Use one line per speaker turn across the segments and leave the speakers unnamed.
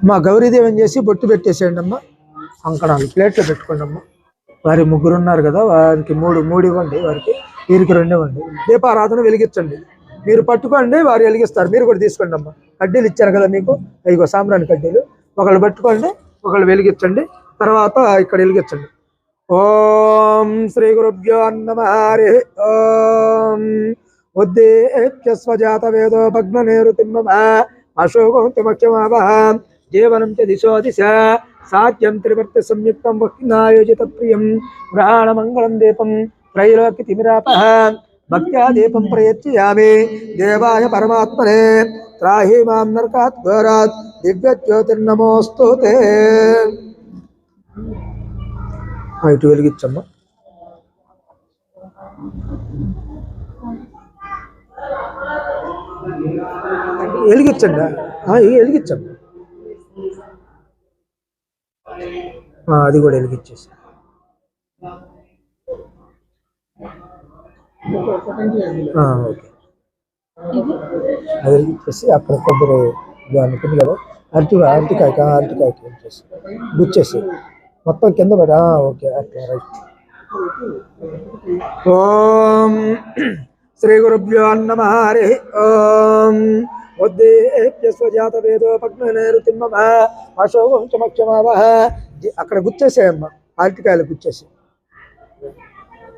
మా గౌరీదేవి చేసి బొట్టు పెట్టేసేయండి అమ్మా. కంకణాలు ప్లేట్లో పెట్టుకోండి అమ్మా. వారి ముగ్గురు ఉన్నారు కదా, వారికి మూడు ఇవ్వండి, వారికి వీరికి 2 ఇవ్వండి. దీపారాధన వెలిగించండి. మీరు పట్టుకోండి, వారు వెలిగిస్తారు. మీరు కూడా తీసుకోండి అమ్మా. కడ్డీలు ఇచ్చారు కదా మీకు, ఇగో సాంబ్రాణి కడ్డీలు. ఒకళ్ళు పట్టుకోండి, ఒకళ్ళు వెలిగించండి. తర్వాత ఇక్కడ వెలిగించండి. ఓం శ్రీ గురుభ్యో నమః. హరి ఓం ఉద్దేశ్య స్వజాత వేదో భగ్ననేరుతిమ్మమ అశోకం త్యమఖ్యమావహ జీవనం చ దిశో దిశ సాధ్యం త్రివర్తి సంయుక్తం వక్నాయోజిత ప్రియం ప్రాణమంగళం దీపం త్రైలోక్య తిమిరాపః భక్త్యా దీపం ప్రయచ్ఛయామి దేవాయ పరమాత్మనే త్రాహి మాం నరకాత్ ఘోరాత్ దివ్య జ్యోతిర్నమోస్తుతే. ఇటు వెలిగించమ్మా. వెలిగించండి, వెలిగించమ్మా. అది కూడా వెలిగించేసి ఓకే. అది వెలిగించేసి అక్కడ కొబ్బరి అనుకుంది కదా, అరటికాయకి వచ్చేసి గుచ్చేసి మొత్తం కింద పడా. ఓకే, అట్లా రైట్. ఓం శ్రీ గురుభ్యో నమః. హరి ఓం ఉద్దేశ్య స్వజాత వేదో భగ్ననేరుతిమ్మమ అశోకం త్యమఖ్యమావహ. అక్కడ గుచ్చేసేయమ్మా, అరటికాయలు గుచ్చేసి.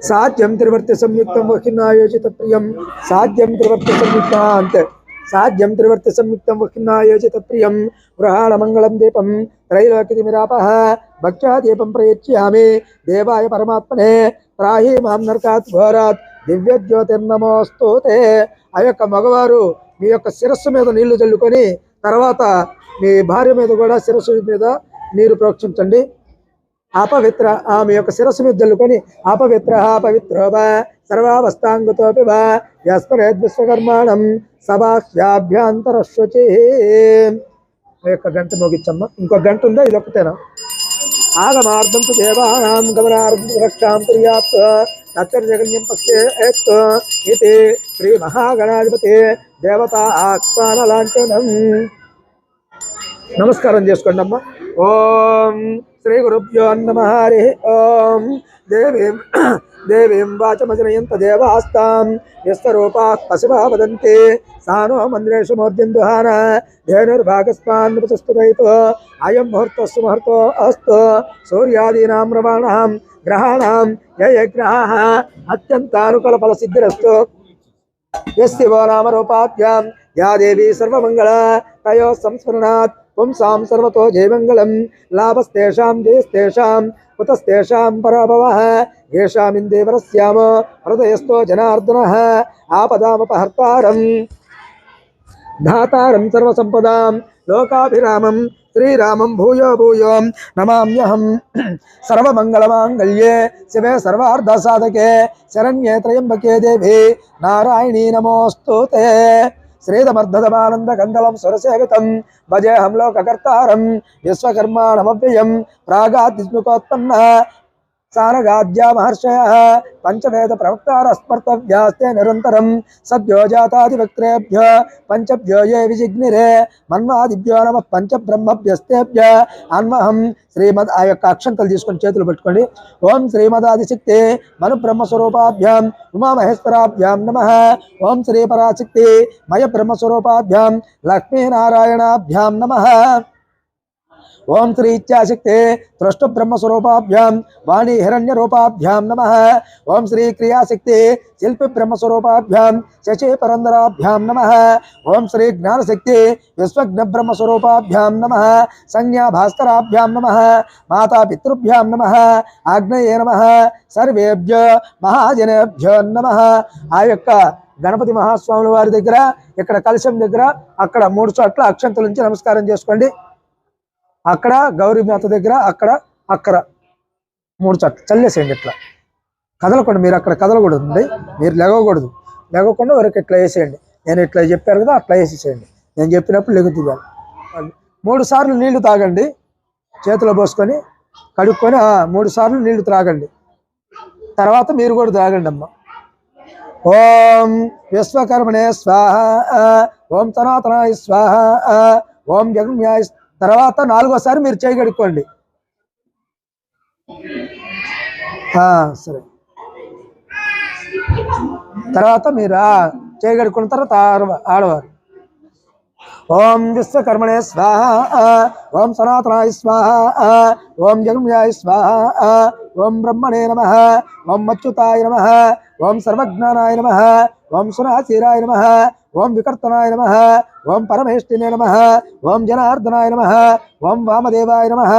సాధ్యం త్రివర్తి సంయుక్తం వహినాయోజిత ప్రియం సాధ్యం త్రివర్తి సంయుక్త అంతే. సాధ్యం త్రివర్తి సంయుక్తం వహినాయోజిత ప్రియం గృహాణ మంగళం దీపం త్రైలోక్యతిమిరాపః భక్త్యా దీపం ప్రయచ్ఛయామి దేవాయ పరమాత్మనే త్రాహి మాం నరకాత్ ఘోరాత్ దివ్య జ్యోతిర్నమోస్తుతే. ఆ యొక్క మగవారు మీ యొక్క శిరస్సు మీద నీళ్లు చల్లుకొని తర్వాత మీ భార్య మీద కూడా శిరస్సు మీద నీరు ప్రోక్షించండి. అపవిత్ర ఆమె యొక్క శిరస్సు మీద చల్లుకొని అపవిత్ర పవిత్రో వా సర్వావస్థాంగతోపి వా యస్మరేద్ విశ్వకర్మాణం సభాభ్యాంతరశుచి. ఆ యొక్క గంట మోగించమ్మా. ఇంకో గంట ఉందా, ఇది ఒకటేనా? ఆగమార్థం తు దేవానాం గమనార్థం రక్షాం ప్రియాత్ తచ్చర్జగన్యం పశ్యేత్ ఇది శ్రీ మహాగణాధిపతి దేవతా ఆఖ్యాన లాంఛనం. నమస్కారం చేసుకోండి అమ్మా. ఓం శ్రీ గురుభ్యో నమః. హరి ఓం దేవీం వాచమజనయంత దేవాస్తాం యస్వరూపాః పశువా వదంతి సానో మందిరేషు మూర్ధ్యందుహాన ధేనుర్భాగస్మాన్నుపతిష్ఠితైతో అయం ముహూర్తః సుముహూర్తో అస్తు సూర్యాదీనాం రవాణాం గ్రహాణాం యగ్రహాః అత్యంతానుకూల ఫలసిద్ధిరస్తు. యస్తివో నామ రూపాభ్యాం యా దేవీ సర్వమంగళ తయో సంస్మరణాత్ పుంసాం సర్వతో జయమంగళం. లాభస్తేషాం జయస్తేషాం కుతస్తేషాం పరాభవః యేషామిందేవరస్యామ హృదయస్థో జనార్దనః ఆపదామపహర్తారం ధాతారం సర్వసంపదాం లోకాభిరామం శ్రీరామం భూయో భూయో నమామ్యహం. సర్వమంగళమాంగళ్యే శివే సర్వార్ధసాధకే శరణ్యే త్రయంబకే దేవి నారాయణీ నమోస్తుతే. శ్రీదమర్ధదమానందకందలం సురసేవితం భజేహం లోకకర్తారం విశ్వకర్మాణమవ్యయం ప్రాగాద్విస్ముకోత్పన్న సారగాద్యా మహర్షయః పంచవేద ప్రవక్తారస్మర్తవ్యాస్తే నిరంతరం సద్యో జాతాదివక్త్రేభ్యో పంచభ్యో ఏ విజిగ్నిరే మన్వాదిభ్యో నమః పంచబ్రహ్మభ్యస్తేభ్య అన్మహం. శ్రీమద్ ఆ యొక్క అక్షంతలు తీసుకొని చేతులు పెట్టుకోండి. ఓం శ్రీమదాదిశక్తి మను బ్రహ్మస్వరూపాభ్యాం ఉమామహేశ్వరాభ్యాం నమః. ఓం శ్రీ పరాశక్తి మయ బ్రహ్మస్వరూపాభ్యాం లక్ష్మీనారాయణాభ్యాం నమః. ఓం శ్రీ ఇచ్ఛాశక్తే త్రష్టు బ్రహ్మస్వరూపాభ్యాం వాణి హిరణ్యరూపాభ్యాం నమః. ఓం శ్రీ క్రియాశక్తి శిల్పి బ్రహ్మస్వరూపాభ్యాం శశి పరందరాభ్యాం నమః. ఓం శ్రీ జ్ఞానశక్తి విశ్వజ్ఞ బ్రహ్మస్వరూపాభ్యాం నమః. సంజ్ఞా భాస్కరాభ్యాం నమః. మాతా పితృభ్యాం నమః. ఆగ్నేయే నమః. సర్వేభ్యో మహాజనేభ్యో నమః. ఆ యొక్క గణపతి మహాస్వాముల వారి దగ్గర ఇక్కడ కలశం దగ్గర అక్కడ 3 చోట్ల అక్షంతల నుంచి నమస్కారం చేసుకోండి. అక్కడ గౌరీమాత దగ్గర అక్కడ 3 చోట్ల చల్లేసేయండి. ఇట్లా కదలకుండా, మీరు అక్కడ కదలకూడదు, మీరు లెగకూడదు. లెగకుండా వరకు ఇట్లా వేసేయండి. నేను ఇట్లా చెప్పారు కదా, అట్లా వేసేసేయండి. నేను చెప్పినప్పుడు లెగుతుంది. 3 సార్లు నీళ్లు తాగండి. చేతిలో పోసుకొని కడుక్కొని 3 సార్లు నీళ్లు త్రాగండి. తర్వాత మీరు కూడా తాగండి అమ్మ. ఓం విశ్వకర్మణే స్వాహ. ఓం సనాతనాయ స్వాహ. ఓం జగన్యాయ తర్వాత నాలుగోసారి మీరు చేయి కడుక్కోండి. సరే, తర్వాత మీరు చేయి కడుక్కున్న తర్వాత ఆడవారు ఓం విశ్వకర్మణే స్వాహ, ఓం సనాతనాయ స్వాహ, ఓం జగమ్యాయ స్వాహ, ఓం బ్రహ్మణే నమః, ఓం అచ్యుతాయ నమః, ఓం సర్వజ్ఞానాయ నమః, ఓం సురాచీరాయ నమః, ఓం వికర్తనాయ నమః, ఓం పరమేష్ఠినే నమః, ఓం జనార్దనాయ నమః, ఓం వామదేవాయ నమః,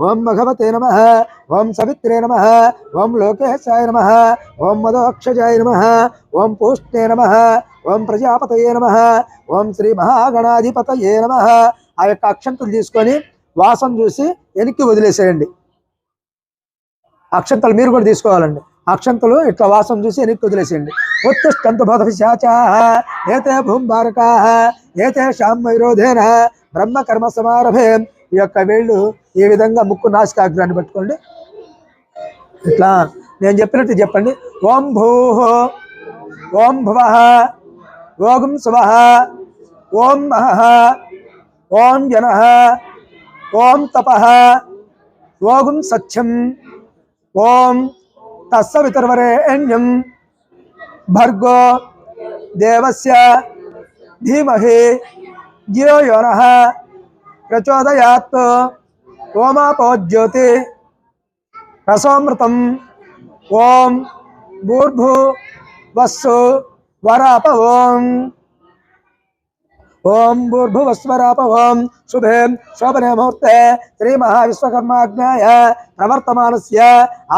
ఓం భగవతే నమః, ఓం సవిత్రే నమః, ఓం లోకేశాయ నమః, ఓం మదోక్షజాయ నమః, ఓం పూష్ణే నమః, ఓం ప్రజాపతయే నమః, ఓం శ్రీ మహాగణాధిపతయే నమః. ఆ యొక్క అక్షంతలు తీసుకొని వాసన చూసి వెనక్కి వదిలేసేయండి. అక్షంతలు మీరు కూడా తీసుకోవాలండి. అక్షంతలు ఇట్లా వాసన చూసి వెనక్కి వదిలేసేయండి. ఉత్తిష్టంతు బోధపిశాచాః ఏతే భూంబారకాః ఏతేషాం వైరోధేన బ్రహ్మకర్మ సమారభే. ఈ యొక్క వేళ్ళు ఈ విధంగా ముక్కు నాసికాగ్రాన్ని పెట్టుకోండి. ఇట్లా నేను చెప్పినట్టు చెప్పండి. ఓం భూః, ఓం భువః, ఓం శువః, ఓం మహః, ఓం జనః, ఓం తపః, ఓం సత్యం, ఓం తస్సవితుర్వరేణ్యం భర్గో దేవస్య ధీమహి ధియో యో నః ప్రచోదయాత్. ఓమాపో జ్యోతి రసోమృతం. ఓం భూర్భువస్సు వరాప. ఓం భూర్భువస్వరాప. ఓం శుభే శోభనే ముహూర్తే శ్రీ మహావిశ్వకర్మాజ్ఞాయ ప్రవర్తమానస్య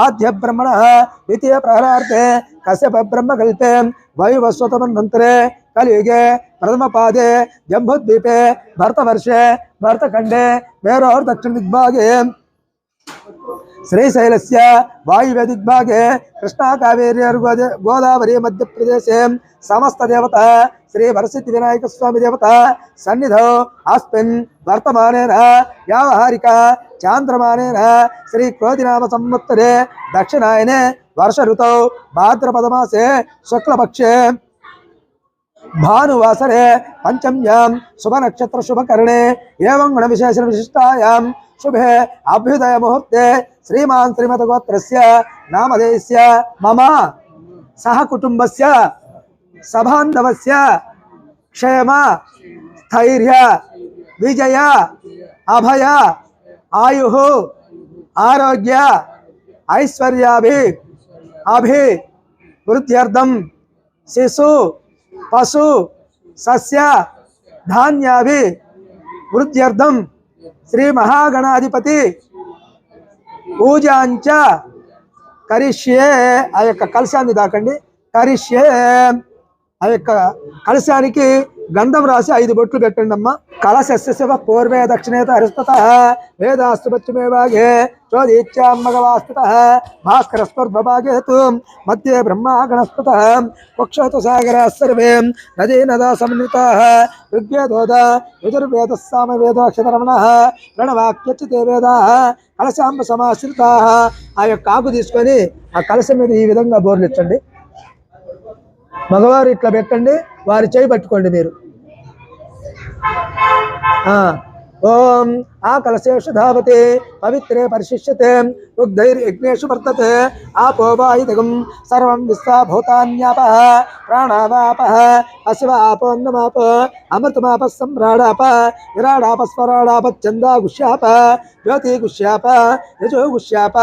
ఆద్య బ్రహ్మణః ద్వితీయ ప్రహరార్థే కశ్యప బ్రహ్మకల్పే వాయువస్వతమన్వంతరే కలియుగే ప్రథమ పాదే జంబుద్వీపే భరతవర్షే భరతఖండే మేరోర్దక్షిణ దిగ్భాగే శ్రీశైలస్య వాయువ్య దిగ్భాగే కృష్ణా కావేరీ గోదావరి మధ్యప్రదేశే సమస్త దేవత శ్రీ వరసిద్ధి వినాయక స్వామి దేవత సన్నిధౌ అస్మిన్ వర్తమానేన వ్యావహారిక చాంద్రమానేన శ్రీ క్రోధినామ సంవత్సరే దక్షిణాయనే వర్ష ఋతౌ భాద్రపదమాసే శుక్లపక్షే భానువాసరే పంచమ్యాం శుభనక్షత్ర శుభకరణే ఏవం గుణ విశేషణ విశిష్టాయాం శుభే అభ్యుదయ ముహూర్తే శ్రీమాన్ శ్రీమత గోత్రస్య నామధేయస్య మమ సహ కుటుంబస్య సబాంధవస్య క్షేమ స్థైర్య విజయ అభయ ఆయుః ఆరోగ్య ఐశ్వర్యాభి వృద్ధ్యర్థం శిశు పశు సస్య ధాన్యాభి వృద్ధ్యర్థం శ్రీ మహాగణాధిపతి పూజాంచ కరిష్యే. ఆ యొక్క కలశాన్ని దాకండి. కరిష్యే. ఆ యొక్క కలశానికి గంధం రాసి 5 బొట్లు పెట్టండి అమ్మ. కలశస్య శివ పూర్వే దక్షిణేత హరిస్తతః వేదాస్తు పశ్చిమే భాగే చోదీత్యాం మగవాస్తతః భాస్కరస్వర్భాగే తు మధ్యే బ్రహ్మాగణస్తతః కుక్షతు సాగరాः సర్వే నదీ నదా సమన్వితాః ఋగ్వేదోద యజుర్వేదः సామవేదోక్షరమణః ప్రణవాక్యచితే వేదాః కలశాంబ సమాశ్రితాః. ఆ యొక్క ఆకు తీసుకొని ఆ కలశం మీద ఈ విధంగా బోర్లిచ్చండి. మగవారు ఇట్లా పెట్టండి, వారి చేయి పట్టుకోండి మీరు. ఓం ఆ కలశేషు ధావతే పవిత్రే పరిశిష్యతే ఉగ్ధైర్యజ్ఞేషు వర్తతే ఆపో వాయుదగం సర్వం విశ్వాభూతాన్యాపః ప్రాణావాపః అశివ ఆపోన్నమాప అమృతమాప సంభ్రాడాప విరాడాప స్వరాడాప చందా గుష్యాప జ్యోతి గుష్యాప యజో గుష్యాప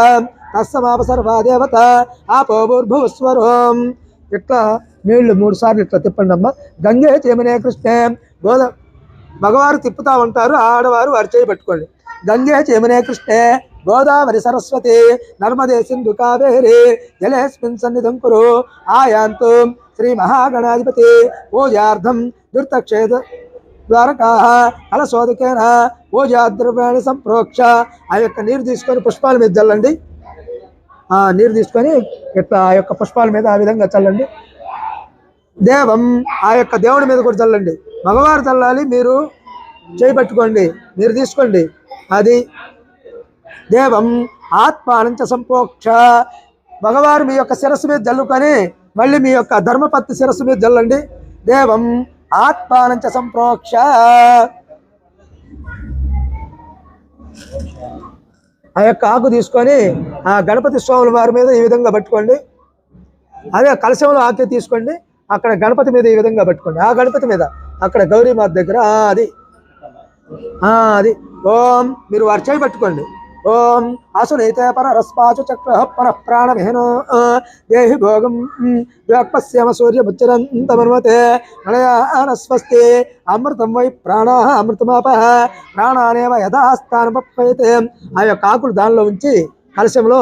తస్సమాప సర్వా దేవత ఆపో భూర్భువస్వరం. ఇట్లా నీళ్లు 3 సార్లు ఇట్లా తిప్పండి అమ్మ. గంగే యమునే కృష్ణే మగవారు తిప్పుతా ఉంటారు, ఆడవారు వారి చేయి పట్టుకోండి. గంగే యమునే కృష్ణే గోదావరి సరస్వతి నర్మదే సింధు కావేరి జలేస్మిన్ సన్నిధం కురు ఆయాంతు శ్రీ మహాగణాధిపతి పూజార్థం దుర్తక్షేత ద్వారకాః కలశోదకేన పూజాద్రవ్యాన్ని సంప్రోక్ష. ఆ యొక్క నీరు తీసుకొని పుష్పాల మీద చల్లండి. ఆ నీరు తీసుకొని ఇట్లా ఆ యొక్క పుష్పాల మీద ఆ విధంగా చల్లండి. దేవం ఆ యొక్క దేవుడి మీద కూడా చల్లండి. మగవారు చల్లాలి, మీరు చేయి పట్టుకోండి, మీరు తీసుకోండి. అది దేవం ఆత్మానంచ సంప్రోక్ష. మగవారు మీ యొక్క శిరస్సు మీద జల్లుకొని మళ్ళీ మీ యొక్క ధర్మపత్ని శిరస్సు మీద జల్లండి. దేవం ఆత్మానంచ సంప్రోక్ష. ఆ యొక్క ఆకు తీసుకొని ఆ గణపతి స్వాముల వారి మీద ఈ విధంగా పట్టుకోండి. అదే కలశంలో ఆకు తీసుకోండి, అక్కడ గణపతి మీద ఈ విధంగా పట్టుకోండి. ఆ గణపతి మీద అక్కడ గౌరీమాత దగ్గర అది అది ఓం మీరు వారి చేయి పట్టుకోండి. ఓం అసునైతే పరస్పాచు చక్ర పర ప్రాణమేనో దేహి భోగం వ్యాపశ్యమ సూర్యముచ్చరంతమన్వతే మలయాన స్వస్తి అమృతం వై ప్రాణా అమృతమాప ప్రాణానేవ యథాస్థానపయతే. ఆ యొక్క ఆకులు దానిలో ఉంచి కలశంలో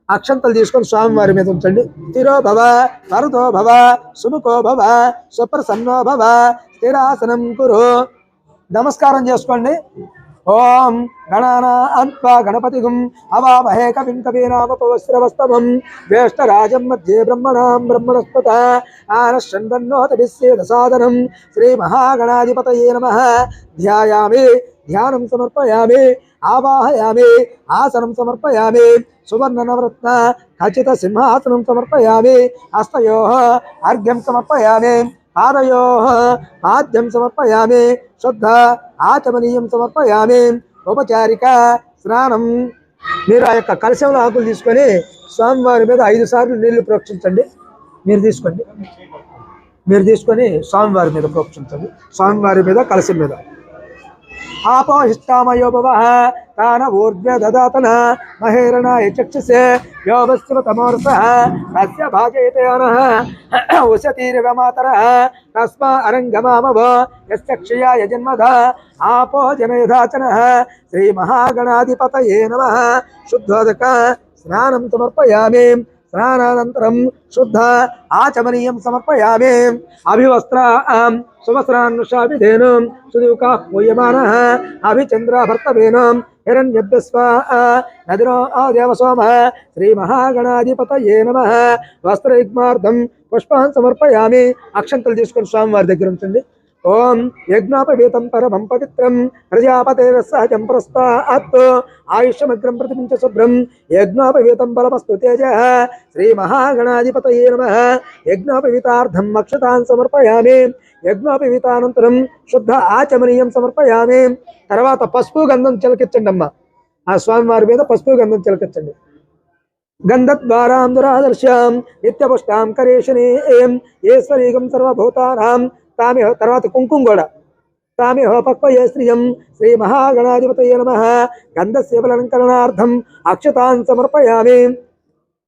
అక్షంతలు తీసుకొని స్వామివారి మీద ఉంచండి. స్థిరో భవ వరదో భవ సుముఖో భవ సుప్రసన్నో భవ స్థిరాసనం కురు. నమస్కారం చేసుకోండి. ఓం గణానాన్వా గణపతిగుం అవామహే కవిం కవీనామపవస్రవస్తమం జ్యేష్ఠరాజం మధ్యే బ్రహ్మణాం బ్రహ్మణస్పత ఆనశ్చందన్నోతభిస్సేద సాదనం శ్రీ మహాగణాధిపతయే నమః. ధ్యాయామి ధ్యానం సమర్పయామి ఆవాహయామి ఆసనం సమర్పయామి సువర్ణ నవరత్న ఖచ్చిత సింహాసనం సమర్పయామి హస్తయోః అర్ఘ్యం సమర్పయామి పాదయోః పాద్యం సమర్పయామి శుద్ధ ఆచమనీయం సమర్పయామి ఉపచారిక స్నానం. మీరు ఆ యొక్క కలశంలో ఆకులు తీసుకొని స్వామివారి మీద 5 సార్లు నీళ్లు ప్రోక్షించండి. మీరు తీసుకొని స్వామివారి మీద ప్రోక్షించండి. స్వామివారి మీద కలశం మీద ఆపోహిష్టామయో భవః తాన ఊర్ధ్వ దదాతన మహేరణాయ చక్షుషే యోవస్వతమోర్సః తస్య భాజయతే అనః ఉషతీరివ మాతరః తస్మా అరంగమామవ యస్య క్షయాయ జన్మద ఆపో జనయధాచనః శ్రీ మహాగణాధిపతయే నమః. శుద్ధోదక స్నానం సమర్పయామి. స్నానానంతరం శుద్ధ ఆచమనీయం సమర్పయామి. అభివస్త్ర సువస్త్రాన్నుషాభిధేను సుదీకా పూయమానః అభిచంద్రభర్తవేను హిరణ్యభ్యస్వ నదినో దేవసోమ శ్రీ మహాగణాధిపతయే నమః. వస్త్రయుగ్మార్థం పుష్పాన్ సమర్పయామి. అక్షంతలు తీసుకొని స్వామివారి దగ్గర ఉంచండి. ఓం యజ్ఞోపవీతం పరమం పవిత్రం ప్రజాపతేరసహజం పురస్తాత్ ఆయుష్యమగ్రం ప్రతిపించ శుభ్రం యజ్ఞోపవీతం బలమస్తు తేజః శ్రీ మహాగణాధిపతయే నమః. యజ్ఞోపవీతార్థం అక్షతాన్ సమర్పయామి. యజ్ఞోపవీతానంతరం శుద్ధ ఆచమనీయం సమర్పయామి. తర్వాత పసుపు గంధం చిలకించండి అమ్మ. ఆ స్వామివారి మీద పసుపు గంధం చిలకించండి. గంధద్వారాం దురాదర్శాం నిత్యపుష్టాం కరేషణీం ఈశ్వరీగం సర్వభూతానాం తామిహ. తర్వాత కుంకుమ కూడా తామిహ పక్వయే శ్రియం శ్రీ మహాగణాధిపతయే నమః. గంధస్య బలనంకరణార్థం అక్షతాన్ సమర్పయామి.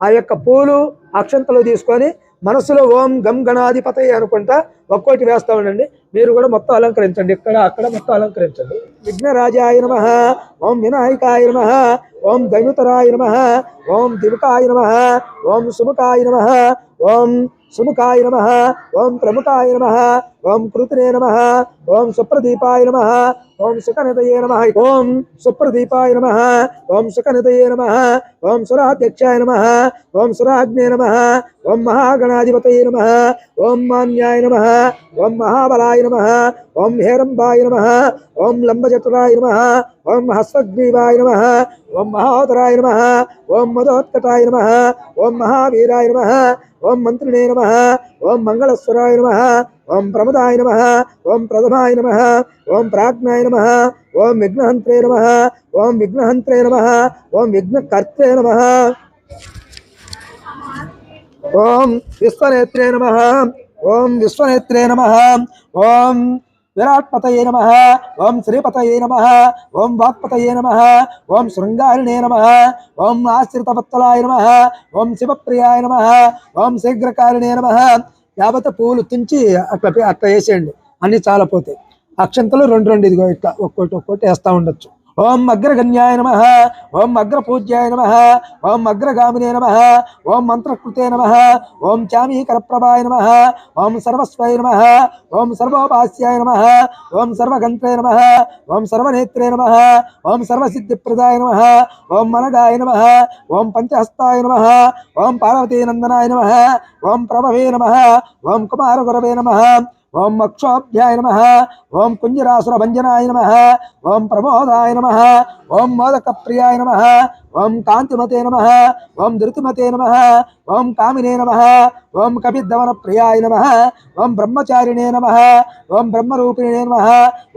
ఆ యొక్క పూలు అక్షంతలు తీసుకొని మనసులో ఓం గం గణాధిపతయే అనుకుంటా ఒక్కోటి వేస్తా ఉండండి. మీరు కూడా మొత్తం అలంకరించండి. ఇక్కడ అక్కడ మొత్తం అలంకరించండి. విఘ్నరాజాయ నమః. ఓం వినాయకాయ నమః. ఓం దైనుతరాయ నమః. ఓం దిముకాయ నమః. ఓం సుముఖాయ నమః. ఓం సుముఖాయ నమః. ఓం ప్రముఖాయ నమః. ఓం కృతినే నమః. ఓం సుప్రదీపాయ నమః. ఓం సుఖనిధయే నమః. ఓం సుప్రదీపాయ నమః. ఓం సుఖనిధయే నమః. ఓం సురాధ్యక్షాయ నమః. ఓం సురాగ్నే నమః. ఓం మహాగణాధిపతయే నమః. ఓం మాన్యాయ నమః. ఓం మహాబలాయ నమః. ఓం హేరంబాయ నమః. ఓం లంబచతురాయ నమః. ఓం హస్వగ్రీవాయ నమః. ఓం మహోదరాయ నమః. ఓం మదోత్కటాయ నమః. ఓం మహావీరాయ నమః. ఓం మంత్రిణే నమః. ఓం మంగళస్వరాయ నమః. ఓం ప్రమదాయ నమః. ఓం ప్రథమాయ నమః. ఓం ప్రాజ్ఞాయ నమః. ఓం విఘ్నహంత్రే నమః. ఓం విఘ్నహంత్రే నమః. ఓం విఘ్నకర్త్రే నమః. ఓం విశ్వనేత్రే నమః. ఓం విశ్వనేత్రే నమః. ఓం విరాట్పతయే నమః. ఓం శ్రీపతయే నమః. ఓం వాక్పతయే నమః. ఓం శృంగారిణే నమః. ఓం ఆశ్రితవత్సలాయ నమః. ఓం శివప్రియాయ నమః. ఓం శీఘ్రకారిణే నమః. యావత్ పూలు తుంచి అట్లా వేసేయండి. అన్ని చాలా పోతాయి. అక్షంతలు 2 ఇదిగో ఇట్లా ఒక్కోటి వేస్తూ ఉండొచ్చు. ఓం అగ్రగణ్యాయ నమః. ఓం అగ్రపూజ్యాయ నమః. ఓం అగ్రగామినే నమః. ఓం మంత్రకృతే నమః. ఓం చామీకరప్రభాయ నమః. ఓం సర్వస్వై నమః. ఓం సర్వోపాస్యాయ నమః. ఓం సర్వగంత్రే నమః. ఓం సర్వనేత్రే నమః. ఓం సర్వసిద్ధిప్రదాయ నమః. ఓం మనగాయ నమః. ఓం పంచహస్తాయ నమః. ఓం పార్వతీనందనాయ నమః. ఓం ప్రభవే నమః. ఓం కుమారగురవే నమః. ఓం అక్షోభ్యాయ నమః. ఓం కుంజరాసురభంజనాయ నమః. ఓం ప్రమోదాయ నమః. ఓం మోదకప్రియాయ నమః. ఓం కాంతిమతే నమః. ఓం ధృతిమతే నమః. ఓం కామినే నమః. ఓం కపిద్దవన ప్రియాయ నమః. ఓం బ్రహ్మచారిణే నమః. ఓం బ్రహ్మరూపిణే నమః.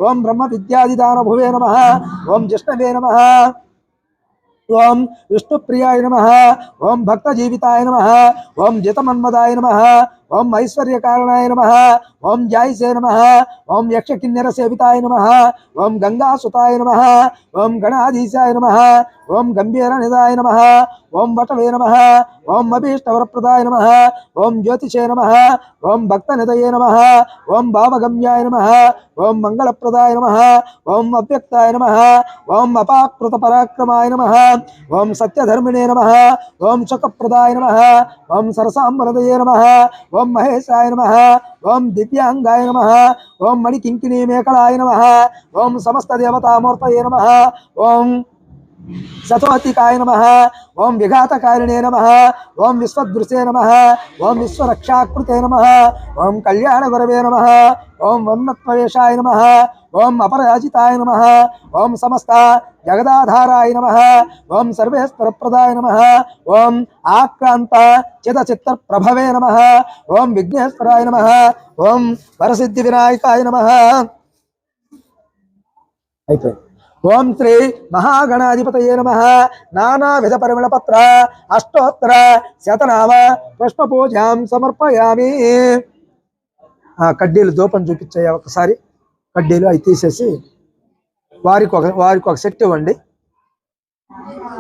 ఓం బ్రహ్మ విద్యాదిదానభువే నమః. ఓం జిష్ణవే నమః. ఓం విష్ణుప్రియాయ నమః ఓం భక్తజీవితాయ నమః ఓం జితమన్మదాయ నమః ఓం ఐశ్వర్యకారణాయ నమః ఓం జాయిసే నమః ఓం యక్షకిన్నెర సేవితాయ నమః ఓం గంగాసుతాయ నమః ఓం గణాధీశాయ నమః ఓం గంభీరనిదాయ నమః ఓం వటవే నమః ఓం అభీష్టవరప్రదాయ నమః ఓం జ్యోతిషే నమః ఓం భక్తనిదయే నమః ఓం భావగమ్యాయ నమః ఓం మంగళప్రదాయ నమః ఓం అవ్యక్తాయ నమః ఓం అపాకృత పరాక్రమాయ నమః ఓం సత్యధర్మిణే నమః ఓం సుఖప్రదాయ నమః ఓం సరసాంబరదయే నమః ఓం మహేశాయ నమః ఓం దివ్యాంగాయ నమః ఓం మణికింకిణీ మేకళాయ నమః ఓం సమస్త దేవతామూర్తయే నమః ఓం సతోతికాయ నమః ఓం విఘాతకారిణే నమః ఓం విశ్వదృశే నమః ఓం విశ్వరక్షాకృతే నమః ఓం కళ్యాణగురవే నమః ఓం వన్నత్వవేషాయ నమః ఓం అపరాజితాయ నమః ఓం సమస్త జగదాధారాయ నమః ఓం సర్వేశ్వరప్రదాయ నమః ఓం ఆక్రాంత చితచిత్త ప్రభవే నమః ఓం విఘ్నేశ్వరాయ నమః ఓం వరసిద్ధి వినాయకాయ నమః. అయిపోయింది. ఓం శ్రీ మహాగణాధిపతయే నమః నానావిధ పరిమళపత్ర అష్టోత్తర శతనామ పుష్పపూజాం సమర్పయామి. కడ్డీలు దూపం చూపించాయి ఒకసారి. కడ్డీలు అవి తీసేసి వారికి ఒక సెట్ ఇవ్వండి.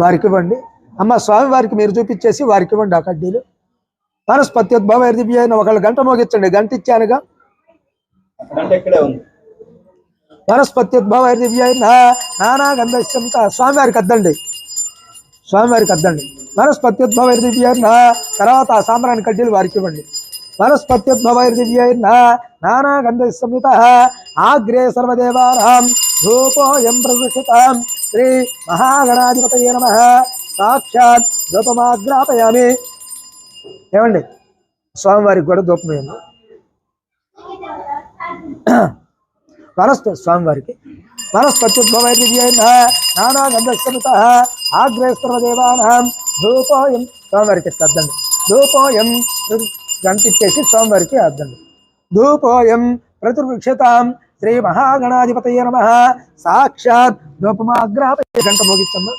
వారికి ఇవ్వండి అమ్మ. స్వామివారికి మీరు చూపించేసి వారికి ఇవ్వండి ఆ కడ్డీలు. వనస్పత్యుద్భవ దివ్య ఒకళ్ళు గంట మోగించండి. గంట ఇచ్చానుగా. వనస్పత్యుద్భవ దివ్య నానా గంధ స్వామివారికి అద్దండి. స్వామివారికి అద్దండి. వనస్పత్యుద్భవ దివ్య తర్వాత సాంబ్రాణి కడ్డీలు వారికి ఇవ్వండి. వనస్పత్యుద్భవ దివ్య నానా గంధ సంయుత ఆగ్రే సర్వదేవానాం ధూపోయం ప్రదక్షితాం శ్రీ మహాగణాధిపతయే నమః సాక్షాత్ ధూపమాగ్రాపయామి. ఏమండి స్వామివారికి కూడా ధూపం వేయండి. స్వామివారికి వనస్పత్యుద్భవ దివ్య నానా గంధ సంయుత ఆగ్రే సర్వదేవానాం ధూపోయం. స్వామివారికి అద్దండి. ధూపోయం గంటిచ్చేసి స్వామివారికి అద్దండి. ధూపోయం ప్రతివృక్షతాం శ్రీ మహాగణాధిపతయే నమః సాక్షాత్ ధూపమాగ్రాపయ. గంట మోగించమ్మ.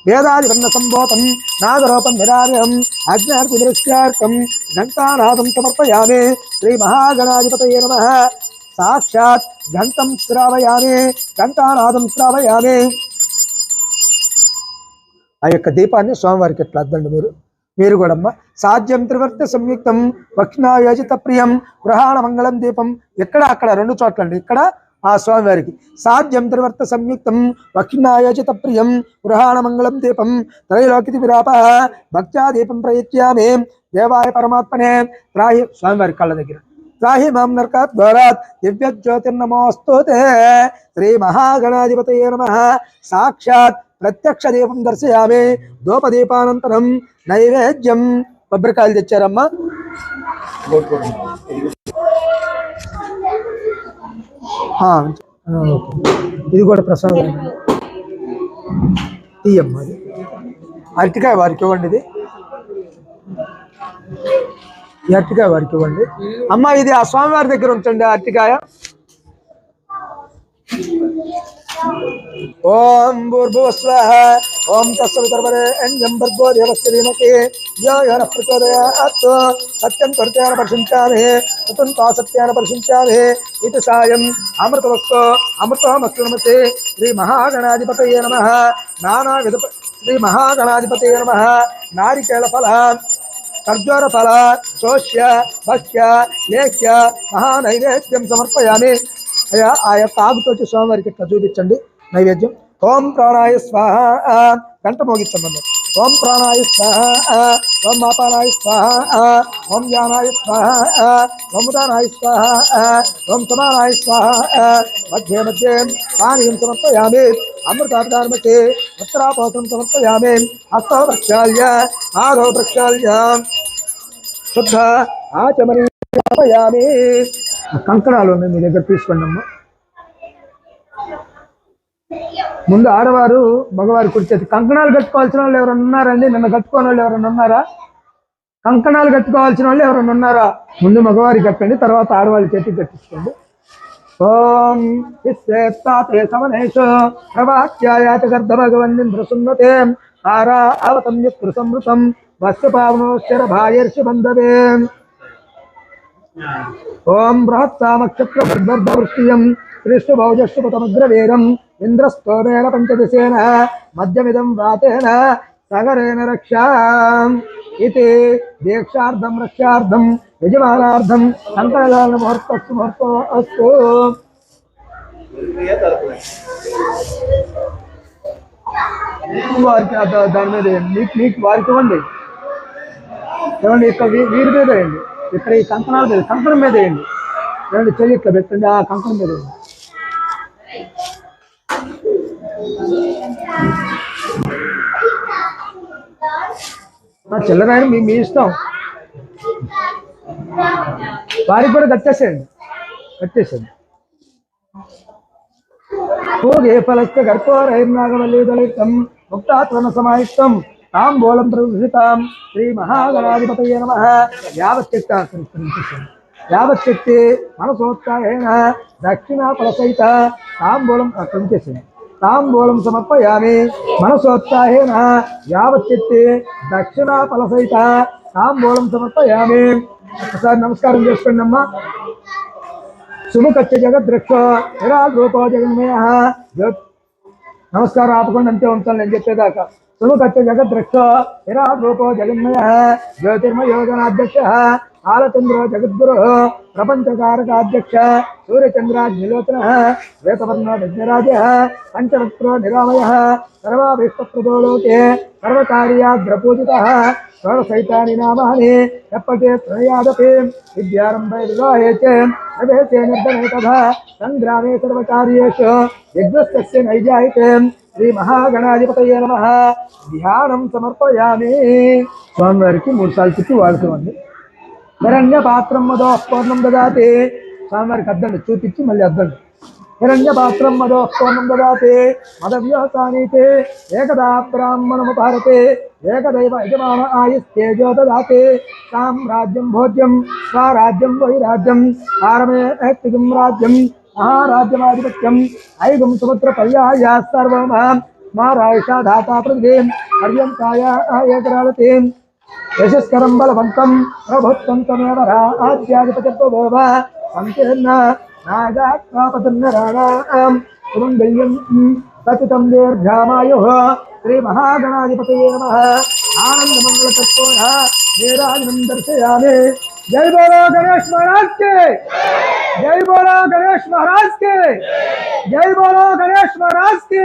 వేదాధిపన్న సంభూతం నాదరూపం నిరామయం అజ్ఞార్తి దృష్ట్యార్థం ఘంటానాదం సమర్పయామి. శ్రీ మహాగణాధిపతయే నమః సాక్షాత్ ఘంటం శ్రావయామి. ఘంటానాదం శ్రావయామి. ఆ యొక్క దీపాన్ని స్వామివారికి ఎట్లా అద్దండి. మీరు కూడా అమ్మ. సాధ్యం త్రివర్త సంయుక్తం వక్ష్ణాయోజిత ప్రియం గృహాణ మంగళం దీపం. ఇక్కడ అక్కడ రెండు చోట్లండి. ఇక్కడ ఆ స్వామివారికి సాధ్యం త్రివర్త సంయుక్తం వక్ష్ణాయోజిత ప్రియం గృహాణ మంగళం దీపం త్రైలోకితి విరాప భక్త్యా దీపం ప్రయత్యామి దేవాయ పరమాత్మనే త్రాహి. స్వామివారి కళ్ళ దగ్గర త్రాహి మాం నరకాత్ ఘోరాత్ దివ్య జ్యోతిర్నమోస్తోతే. శ్రీ మహాగణాధిపతయే నమః సాక్షాత్ ప్రత్యక్ష దీపం దర్శయామి. ధూపదీపానంతరం నైవేద్యం. కొబ్బరికాయలు తెచ్చారమ్మా. ఇది కూడా ప్రసాదం. తీయమ్మా. అరటికాయ వారికి ఇవ్వండి. ఇది ఈ అరటికాయ వారికి ఇవ్వండి అమ్మ. ఇది ఆ స్వామివారి దగ్గర ఉంచండి అరటికాయ. ఓం భూర్భువస్వః ఓం తత్సవితుర్వరేణ్యం భర్గో దేవస్య ధీమహి ధియో యో నః ప్రచోదయాత్. సత్యం త్వరితేన పరిశుంచామి సతంతో సత్యాన పరిశుంచామి. ఇది సాయం అమృతవస్తు అమృతమస్తు. నమస్తే శ్రీ మహాగణాధిపతయే నమః నానావిధ శ్రీ మహాగణాధిపతయే నమః నారికేళ ఫల ఖర్జూర ఫల శోష్య భక్ష్య లేఖ్య మహానైవేద్యం సమర్పయామి. అయ్యా ఆ యొక్క ఆకుతోటి స్వామివారికి ఇట్లా చూపించండి నైవేద్యం. ఓం ప్రాణాయ స్వాహ. గంట మోగించండి. ఓం ప్రాణాయ స్వాహ. ఓం ఆపానాయ స్వాహ. ఓం జ్ఞానాయ స్వాహ. ఓం ఉదానాయ స్వాహ. ఓం సమానాయ స్వాహ. మధ్య మధ్య పానీయం సమర్పయామి. అమృతాధార్మకే వస్త్రాపోసం సమర్పయామి. హస్తో ప్రక్షాళ్య ఆదో ప్రక్షాళ్య శుద్ధ ఆచమని సమర్పయామి. కంకణాలు ఉన్నాయి మీ దగ్గర, తీసుకోండి అమ్మా. ముందు ఆడవారు మగవారు కూర్చేది. కంకణాలు కట్టుకోవాల్సిన వాళ్ళు ఎవరైనా ఉన్నారండి? నిన్న కట్టుకోని వాళ్ళు ఎవరైనా ఉన్నారా? కంకణాలు కట్టుకోవాల్సిన వాళ్ళు ఎవరైనా ఉన్నారా? ముందు మగవారికి కట్టండి, తర్వాత ఆడవాళ్ళ చేతికి కట్టించుకోండి. ఓం విశ్వేత్తాతే సమనేషు ప్రవాక్యాయాత గర్ధ భగవన్నింద్ర సున్నతే आरा अवतं यत्कृसमृतं वस्यपावनोश्चर भायर्षि बन्धवे ओम बृहत्सामक्षत्रवृष्टियं कृष्णभौजष्टुपतमग्रवीरम् इन्द्रस्तोमेन पञ्चदशेन मध्यमिदं वातेन सागरेण रक्षाम् इति दीक्षार्थं रक्षार्थं यजमानार्थं शङ्करदान मुहूर्तस्तु मुहूर्तो अस्तु వారికి దాని మీద మీకు వారికి ఇవ్వండి ఏమండి ఇక్కడ వీరి మీద వేయండి ఇక్కడ ఈ కంకణాల మీద కంకణం మీద వేయండి ఏమండి చెయ్యి ఇట్లా పెట్టండి ఆ కంకణం మీద వేయండి చిల్లరాయని మీ ఇష్టం వారికి కూడా కట్టేసేయండి पूगे फलस्य गर्भोरैर्नागवल्लीदलितं मुक्तात्मन समायुक्तं ताम्बूलं प्रदर्शितां श्रीमहागणाधिपतये नमः यावच्छक्ति मनसोत्साहेन दक्षिणाफलसहित ताम्बूलं समर्पयामि मनसोत्साहेन यावच्छक्ति दक्षिणाफलसहित ताम्बूलं समर्पयामि ఒకసారి నమస్కారం చేసుకోండి అమ్మా శుభకచ్చ జగద్రక్ష విరాట్ రూపో జగన్మయ నమస్కారం ఆపకుండా అంతే ఉంటాను నేను చెప్పేదాకా శుభకచ్చ జగద్రక్ష విరాట్ రూపో జగన్మయ జ్యోతిర్మయోగనాధ్యక్ష ఆలచంద్ర జగద్గురు ప్రపంచకారకాధ్యక్ష సూర్యచంద్రాగ్నిలోచన శ్వేతవర్ణ విఘ్నరాజ పంచరత్ర నిరామయ సర్వాభీష్టప్రదో లోకే సర్వకార్యాగ్రపూజిత సర్వసైతాని నామాని ఎప్పటే త్రయాదపి విద్యారంభే వివాహే చ ప్రవేశే నిర్ధనే తథా సంగ్రామే సర్వకార్యేషు యజ్ఞస్య నైజాయితే శ్రీ మహాగణాధిపతయే నమః ధ్యానం సమర్పయామి స్వామివారికి 3 సార్లు చుట్టి వాడుకోండి హిరణ్య పాత్రం మదోపూర్ణం దదాతి స్వామివారికి అద్దండి చూపించి మళ్ళీ అద్దండి हिरण्य पात्रं मदोपूर्णं ददाति मदव्यासानीते एकदा ब्राह्मणमुपहरते एकदैव यजमान आयुस्तेजो ददाति साम्राज्यं भोज्यं स्वराज्यं वैराज्यं आरमे ऐक्तिकं राज्यं महाराज्यमाधिपत्यम् ऐगुं सुपुत्रपर्याया सर्वं महारायषा धाता पृथिवीं पर्यन्ताय एकरालतीं यशस्करं बलवन्तं प्रभुत्वं तमेव राज्याधिपतिर्भव संकीर्ण नागात्मापतन्नराणां सुमङ्गल्यं सतितं दीर्घामायुः श्रीमहागणाधिपतये नमः आनन्दमङ्गलतत्त्वः नीराजनं दर्शयामि जय बोलो गणेश महाराज के जय बोलो गणेश महाराज के जय बोलो गणेश महाराज के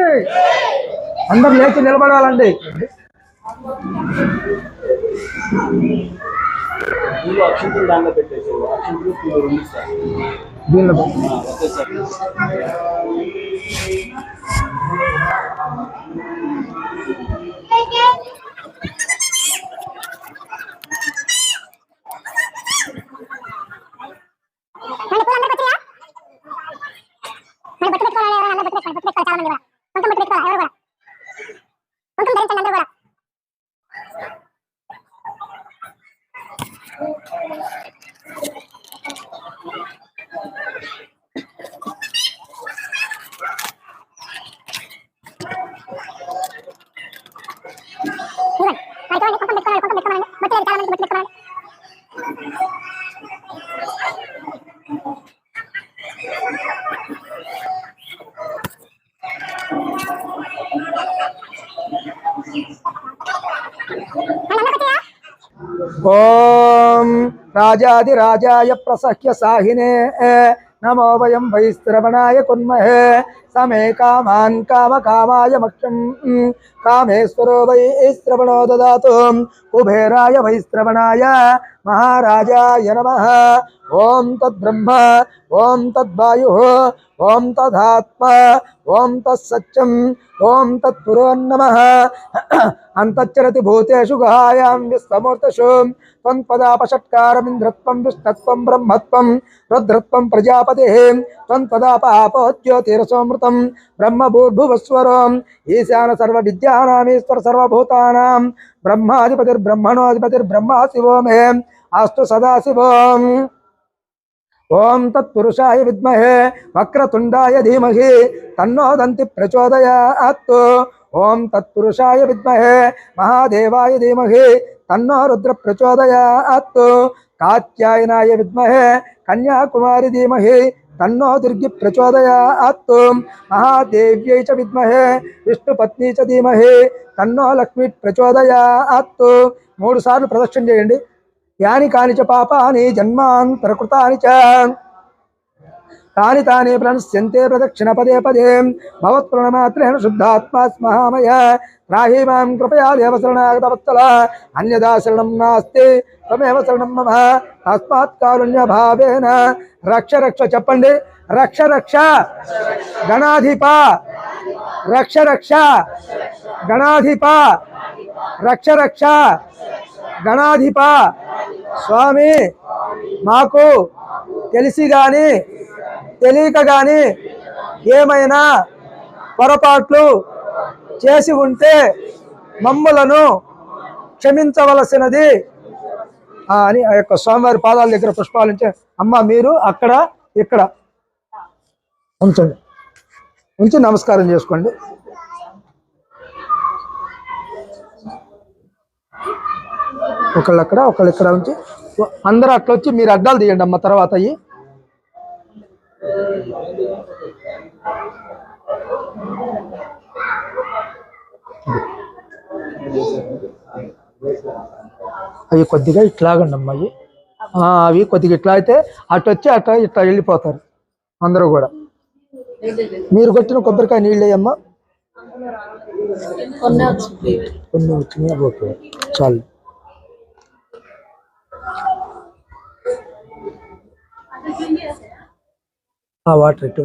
అందరూ లేచి నిలబడాలండి అక్షంతులు దాంట్లో పెట్టేసి అక్షంతులు దీనిలో ओम राजाधिराजाय प्रसह्य साहिने नमो वयं वैश्रवणाय कुर्महे समे कामान् कामकामाय मक्षं कामेश्वरो वैश्रवणो ददातु कुबेराय वैश्रवणाय महाराजाय नमः ओम तद्ब्रह्म ओम तद्वायुः ओम तदात्मा ओम तत्सत्यम् ओम तत्पुरोन्नमः अंतच्चरति भूतेषु गुहायां विश्वमूर्तिषु त्वन्पदापषट्कारमिन्द्रत्वं विष्णुत्वं ब्रह्मत्वं रुद्रत्वं प्रजापतिः त्वन्पदापापो ज्योतिरसोऽमृतं ब्रह्मभूर्भुवस्वरम् ईशान सर्वविद्यानामीश्वर सर्वभूतानां ब्रह्माधिपतिर्ब्रह्मणोऽधिपतिर्ब्रह्मा शिवो मे अस्तु सदाशिवम् ओम तत्पुरुषाय विद्महे वक्रतुंडाय धीमहि तन्नो दन्ति प्रचोदयात् ఓం తత్పురుషాయ విద్మహే మహాదేవాయ ధీమహి తన్నో రుద్ర ప్రచోదయాత్ కాత్యాయనాయ విద్మహే కన్యాకుమారి ధీమహి తన్నో దుర్గి ప్రచోదయాత్ మహాదేవ్యై చ విద్మహే విష్ణుపత్ని చ ధీమహి తన్నో లక్ష్మి ప్రచోదయాత్ 3 సార్లు ప్రదక్షిణ చేయండి. యాని కాని చ పాపాని జన్మాంతరకృతాని చ తాని తాని ప్రణశ్యంతే ప్రదక్షిణ పదే పదే భవత్ప్రణమాత్రేణ శుద్ధాత్మా స్మహామయ రాహి మాం కృపయా దేవశరణాగతవత్సల అన్యదా శరణం నాస్తి త్వమేవ శరణం మమ తస్మాత్ కారుణ్య భావేన రక్ష రక్ష చెప్పండి. రక్ష రక్ష గణాధిప రక్ష రక్ష గణాధిప రక్ష రక్ష గణాధిప స్వామి మాకు తెలిసి గాని తెలియక గాని ఏమైనా పొరపాట్లు చేసి ఉంటే మమ్ములను క్షమించవలసినది అని ఆ యొక్క స్వామివారి పాదాల దగ్గర పుష్పాలు ఉంచి అమ్మ మీరు అక్కడ ఇక్కడ ఉంచండి, ఉంచి నమస్కారం చేసుకోండి. ఒకళ్ళు అక్కడ ఒకళ్ళు ఇక్కడ ఉంచి అందరూ అట్లా వచ్చి మీరు అడ్డాలు తీయండి అమ్మ. తర్వాత అయ్యి అవి కొద్దిగా ఇట్లాగండి అమ్మాయి, అవి కొద్దిగా ఇట్లా అయితే అటు వచ్చి అట్లా ఇట్లా వెళ్ళిపోతారు అందరూ కూడా. మీరు కొట్టిన కొబ్బరికాయ నీళ్ళేయమ్మా, కొన్ని వచ్చినాయి ఓకే చాలు. వాటర్ ఇటు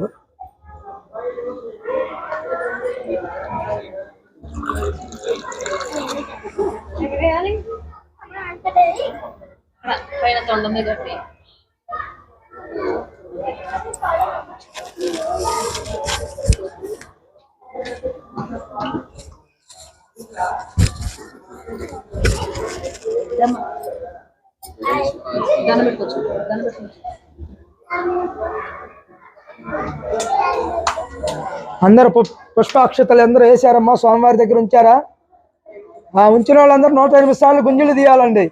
అందరు పుష్పాక్షతలు అందరూ వేసారమ్మా, స్వామివారి దగ్గర ఉంచారా? ఉంచిన వాళ్ళందరూ 108 సార్లు గుంజులు తీయాలండి.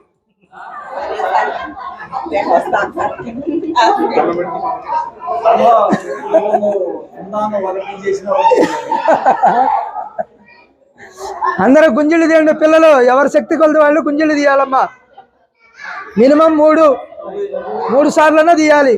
అందరూ గుంజులు తీయండి పిల్లలు, ఎవరి శక్తి కొలది వాళ్ళు గుంజులు తీయాలమ్మా. మినిమం 3 సార్లన్నా తీయాలి.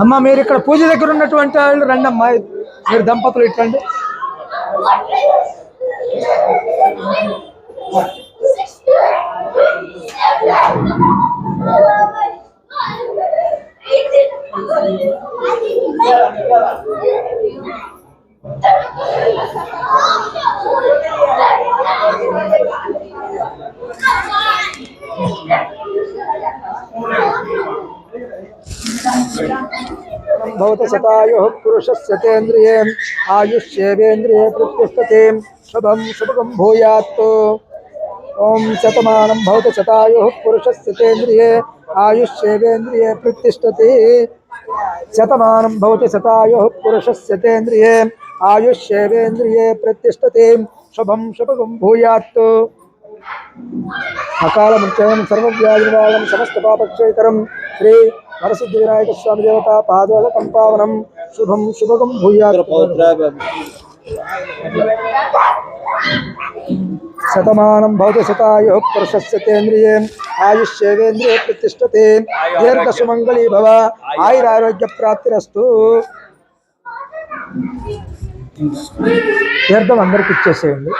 అమ్మ మీరు ఇక్కడ పూజ దగ్గర ఉన్నటువంటి వాళ్ళు రండి అమ్మా, మీరు దంపతులు ఇట్లండి. భవత శతాయుః పురుషస్య తేంద్రియే ఆయుష్యేవేంద్రియే ప్రతిష్టతే శుభం శుభగం భూయాత్. ఓం శతమానం భవత శతాయుః పురుషస్య తేంద్రియే ఆయుష్యేవేంద్రియే ప్రతిష్టతే. శతమానం భవతి శతాయుః పురుషస్య తేంద్రియే ఆయుష్యేవేంద్రియే ప్రతిష్టతే శుభం శుభగం భూయాత్. అకాల మృత్యుం సర్వవ్యాధి నివారణం సమస్త పాపక్షయకరం శ్రీ వరసిద్ధి వినాయక స్వామి దేవత పాదోదకం పావనం శుభం శుభగం భూయాత్. శతమానం భవతి శతాయుః పురుషస్య తేంద్రియే ఆయుష్యేవేంద్రియే ప్రతిష్టతే దీర్ఘ సుమంగళీ భవ ఆయురారోగ్య ప్రాప్తిరస్తు. తీర్థం అందరికి ఇచ్చేసేయండి.